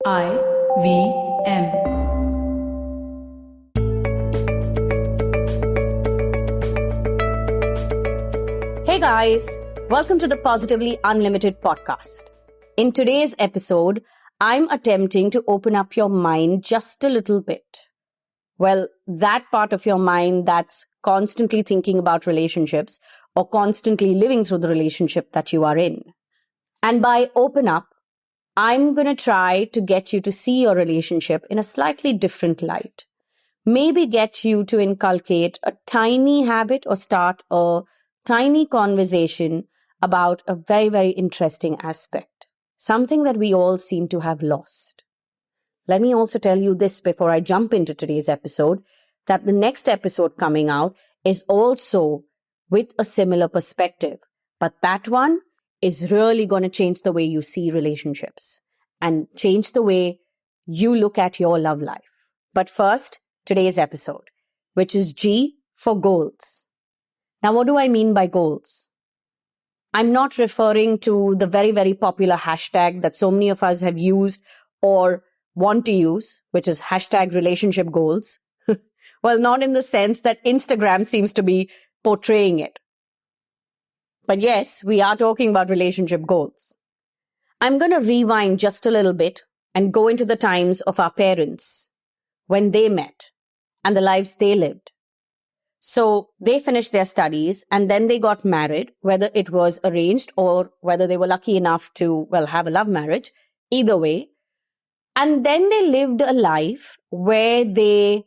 IVM. Hey guys, welcome to the Positively Unlimited podcast. In today's episode, I'm attempting to open up your mind just a little bit. Well, that part of your mind that's constantly thinking about relationships or constantly living through the relationship that you are in. And by open up, I'm going to try to get you to see your relationship in a slightly different light. Maybe get you to inculcate a tiny habit or start a tiny conversation about a very, very interesting aspect, something that we all seem to have lost. Let me also tell you this before I jump into today's episode, that the next episode coming out is also with a similar perspective, but that one is really going to change the way you see relationships and change the way you look at your love life. But first, today's episode, which is G for goals. Now, what do I mean by goals? I'm not referring to the very, very popular hashtag that so many of us have used or want to use, which is hashtag relationship goals. Well, not in the sense that Instagram seems to be portraying it. But yes, we are talking about relationship goals. I'm going to rewind just a little bit and go into the times of our parents when they met and the lives they lived. So they finished their studies and then they got married, whether it was arranged or whether they were lucky enough to, have a love marriage, either way. And then they lived a life where they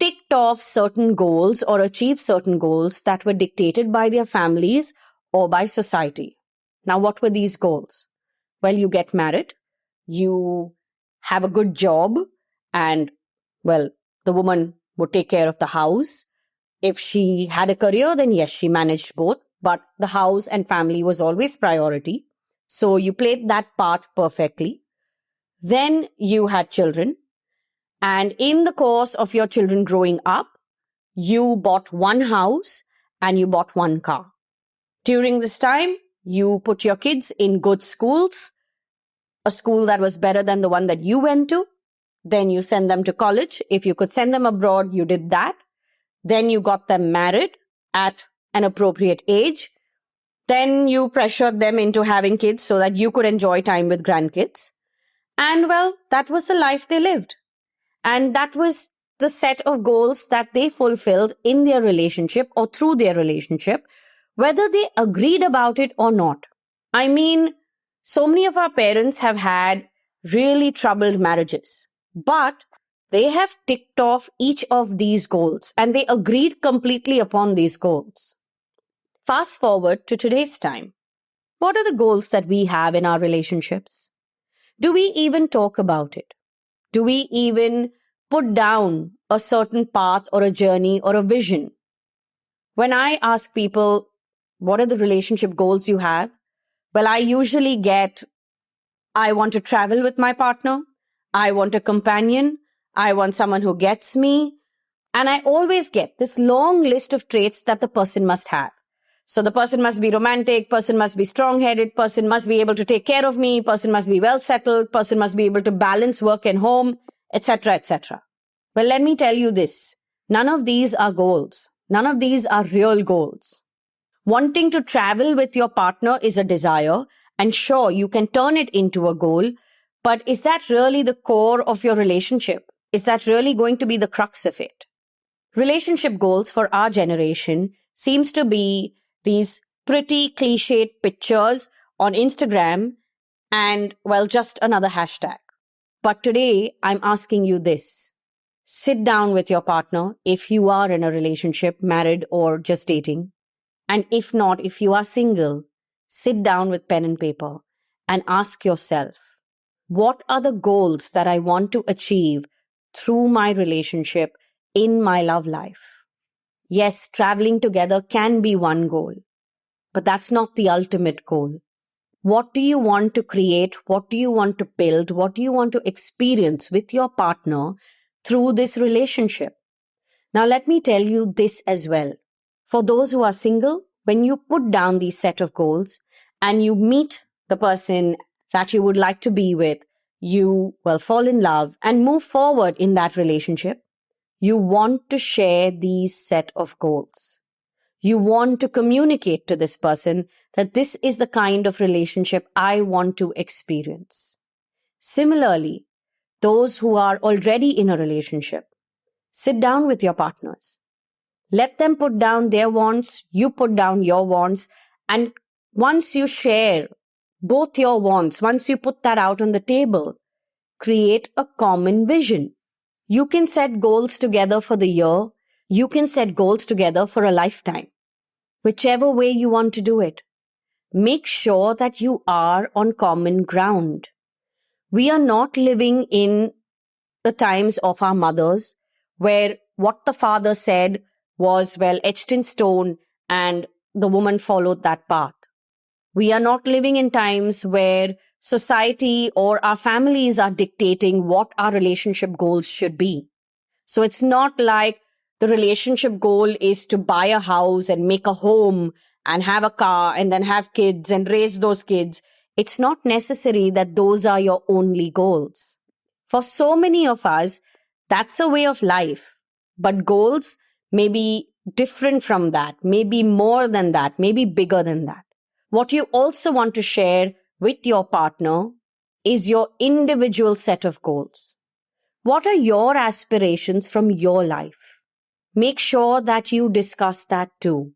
ticked off certain goals or achieved certain goals that were dictated by their families or by society. Now, what were these goals? Well, you get married, you have a good job, and, the woman would take care of the house. If she had a career, then yes, she managed both, but the house and family was always priority. So you played that part perfectly. Then you had children, and in the course of your children growing up, you bought one house and you bought one car. During this time, you put your kids in good schools, a school that was better than the one that you went to. Then you send them to college. If you could send them abroad, you did that. Then you got them married at an appropriate age. Then you pressured them into having kids so that you could enjoy time with grandkids. And that was the life they lived. And that was the set of goals that they fulfilled in their relationship or through their relationship, whether they agreed about it or not. I mean, so many of our parents have had really troubled marriages, but they have ticked off each of these goals and they agreed completely upon these goals. Fast forward to today's time. What are the goals that we have in our relationships? Do we even talk about it? Do we even put down a certain path or a journey or a vision? When I ask people, what are the relationship goals you have? I usually get, I want to travel with my partner. I want a companion. I want someone who gets me. And I always get this long list of traits that the person must have. So the person must be romantic, person must be strong-headed, person must be able to take care of me, person must be well-settled, person must be able to balance work and home, etc., etc. Well, let me tell you this. None of these are goals. None of these are real goals. Wanting to travel with your partner is a desire, and sure, you can turn it into a goal, but is that really the core of your relationship? Is that really going to be the crux of it? Relationship goals for our generation seems to be these pretty cliched pictures on Instagram and, just another hashtag. But today, I'm asking you this. Sit down with your partner if you are in a relationship, married or just dating. And if not, if you are single, sit down with pen and paper and ask yourself, what are the goals that I want to achieve through my relationship in my love life? Yes, traveling together can be one goal, but that's not the ultimate goal. What do you want to create? What do you want to build? What do you want to experience with your partner through this relationship? Now, let me tell you this as well. For those who are single, when you put down these set of goals and you meet the person that you would like to be with, you, fall in love and move forward in that relationship, you want to share these set of goals. You want to communicate to this person that this is the kind of relationship I want to experience. Similarly, those who are already in a relationship, sit down with your partners. Let them put down their wants, you put down your wants, and once you share both your wants, once you put that out on the table, create a common vision. You can set goals together for the year. You can set goals together for a lifetime. Whichever way you want to do it, make sure that you are on common ground. We are not living in the times of our mothers where what the father said was, etched in stone and the woman followed that path. We are not living in times where society or our families are dictating what our relationship goals should be. So it's not like the relationship goal is to buy a house and make a home and have a car and then have kids and raise those kids. It's not necessary that those are your only goals. For so many of us, that's a way of life. But goals may be different from that, maybe more than that, maybe bigger than that. What you also want to share with your partner is your individual set of goals. What are your aspirations from your life? Make sure that you discuss that too.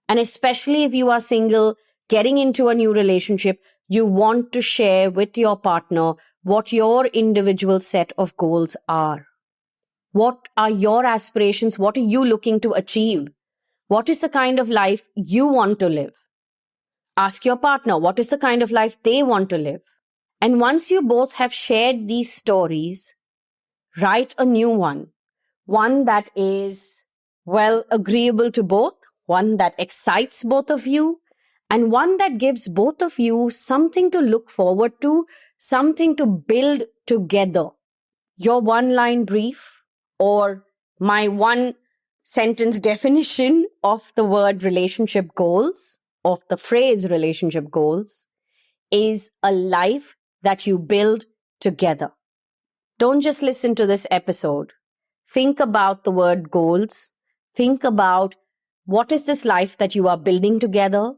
And especially if you are single, getting into a new relationship, you want to share with your partner what your individual set of goals are. What are your aspirations? What are you looking to achieve? What is the kind of life you want to live? Ask your partner, what is the kind of life they want to live? And once you both have shared these stories, write a new one that is, agreeable to both, one that excites both of you, and one that gives both of you something to look forward to, something to build together. Your one-line brief or my one-sentence definition of the word relationship goals, of the phrase relationship goals, is a life that you build together. Don't just listen to this episode. Think about the word goals. Think about what is this life that you are building together.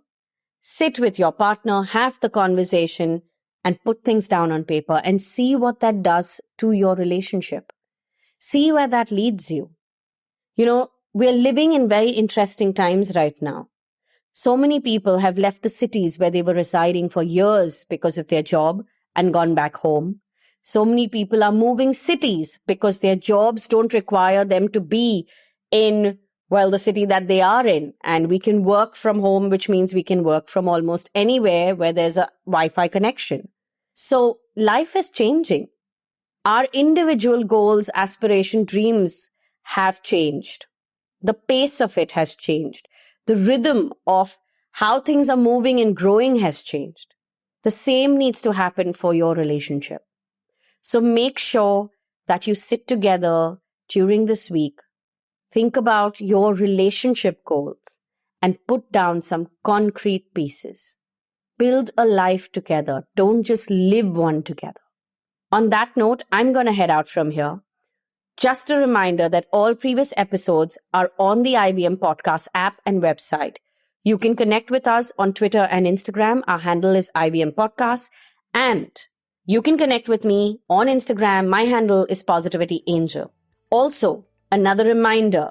Sit with your partner, have the conversation, and put things down on paper and see what that does to your relationship. See where that leads you. We're living in very interesting times right now. So many people have left the cities where they were residing for years because of their job and gone back home. So many people are moving cities because their jobs don't require them to be in, the city that they are in. And we can work from home, which means we can work from almost anywhere where there's a Wi-Fi connection. So life is changing. Our individual goals, aspiration, dreams have changed. The pace of it has changed. The rhythm of how things are moving and growing has changed. The same needs to happen for your relationship. So make sure that you sit together during this week, think about your relationship goals, and put down some concrete pieces. Build a life together. Don't just live one together. On that note, I'm going to head out from here. Just a reminder that all previous episodes are on the IVM Podcast app and website. You can connect with us on Twitter and Instagram. Our handle is IVM Podcast. And you can connect with me on Instagram. My handle is Positivity Angel. Also, another reminder,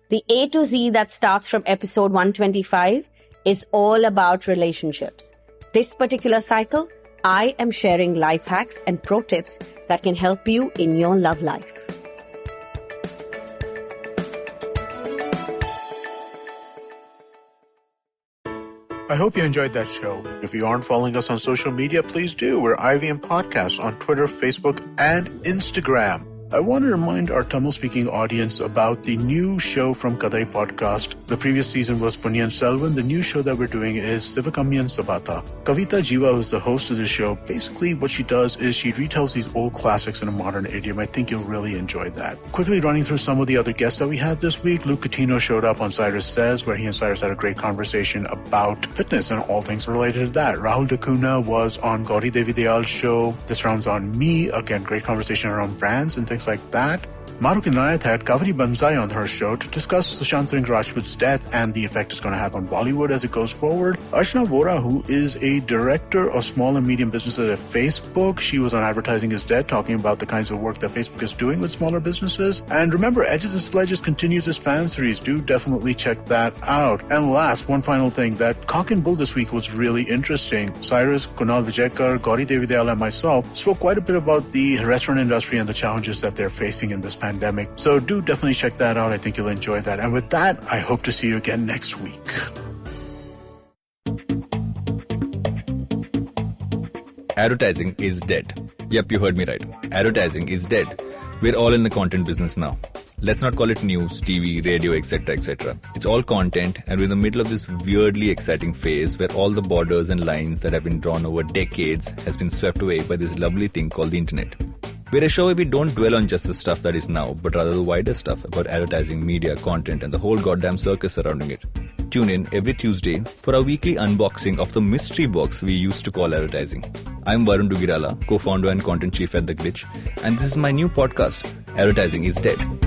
the A to Z that starts from episode 125 is all about relationships. This particular cycle, I am sharing life hacks and pro tips that can help you in your love life. I hope you enjoyed that show. If you aren't following us on social media, please do. We're IVM Podcasts on Twitter, Facebook, and Instagram. I want to remind our Tamil-speaking audience about the new show from Kadai Podcast. The previous season was Punyan Selvan. The new show that we're doing is Sivakamyan Sabata. Kavita Jiva, who's the host of this show, basically what she does is she retells these old classics in a modern idiom. I think you'll really enjoy that. Quickly running through some of the other guests that we had this week, Luke Catino showed up on Cyrus Says, where he and Cyrus had a great conversation about fitness and all things related to that. Rahul Dacuna was on Gauri Devi Dayal's show. This round's on me. Again, great conversation around brands and things like that. Maruk Inayat had Kaveri Banzai on her show to discuss Sushant Singh Rajput's death and the effect it's going to have on Bollywood as it goes forward. Archana Vora, who is a director of small and medium businesses at Facebook, she was on Advertising is Dead talking about the kinds of work that Facebook is doing with smaller businesses. And remember, Edges and Sledges continues its fan series. Do definitely check that out. And last, one final thing, that Cock and Bull this week was really interesting. Cyrus, Kunal Vijayakar, Gauri Devi Dayal and myself spoke quite a bit about the restaurant industry and the challenges that they're facing in this pandemic. So do definitely check that out. I think you'll enjoy that. And with that, I hope to see you again next week. Advertising is dead. Yep, you heard me right. Advertising is dead. We're all in the content business now. Let's not call it news, TV, radio, etc., etc. It's all content, and we're in the middle of this weirdly exciting phase where all the borders and lines that have been drawn over decades has been swept away by this lovely thing called the internet. We're a show where we don't dwell on just the stuff that is now, but rather the wider stuff about advertising, media, content, and the whole goddamn circus surrounding it. Tune in every Tuesday for our weekly unboxing of the mystery box we used to call advertising. I'm Varun Dugirala, co-founder and content chief at The Glitch, and this is my new podcast, Advertising is Dead.